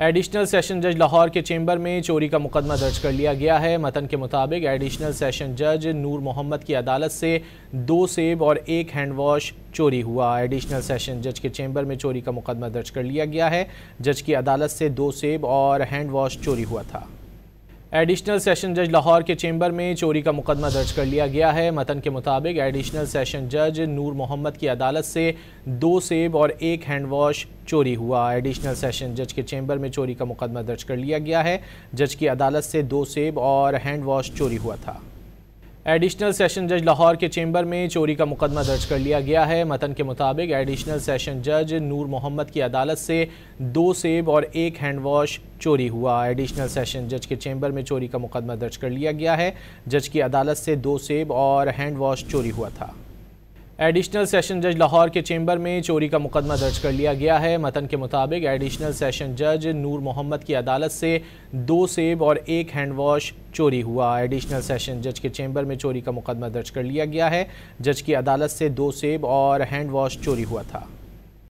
Additional session जज लाहौर के chamber में चोरी का मुकदमा दर्ज कर लिया गया है। मतन के मुताबिक एडिशनल सेशन जज नूर मोहम्मद की अदालत से 2 सेब और 1 हैंड वॉश चोरी हुआ। एडिशनल सेशन जज के चेंबर में चोरी का मुकदमा दर्ज कर लिया गया है। जज की अदालत से 2 सेब और हैंड वॉश चोरी हुआ था। एडिशनल सेशन जज लाहौर के चेंबर में चोरी का मुकदमा दर्ज कर लिया गया है। मतन के मुताबिक एडिशनल सेशन जज नूर मोहम्मद की अदालत से 2 सेब और 1 हैंड वॉश चोरी हुआ। एडिशनल सेशन जज के चेंबर में चोरी का मुकदमा दर्ज कर लिया गया है। जज की अदालत से 2 सेब और हैंड वॉश चोरी हुआ था। एडिशनल सेशन जज लाहौर के चेंबर में चोरी का मुकदमा दर्ज कर लिया गया है। मतन के मुताबिक एडिशनल सेशन जज नूर मोहम्मद की अदालत से 2 सेब और 1 हैंड वॉश चोरी हुआ। एडिशनल सेशन जज के चेंबर में चोरी का मुकदमा दर्ज कर लिया गया है। जज की अदालत से 2 सेब और हैंड वॉश चोरी हुआ था। एडिशनल सेशन जज लाहौर के चेंबर में चोरी का मुकदमा दर्ज कर लिया गया है। मतन के मुताबिक एडिशनल सेशन जज नूर मोहम्मद की अदालत से 2 सेब और 1 हैंड वॉश चोरी हुआ। एडिशनल सेशन जज के चेंबर में चोरी का मुकदमा दर्ज कर लिया गया है। जज की अदालत से 2 सेब और हैंड वॉश चोरी हुआ था।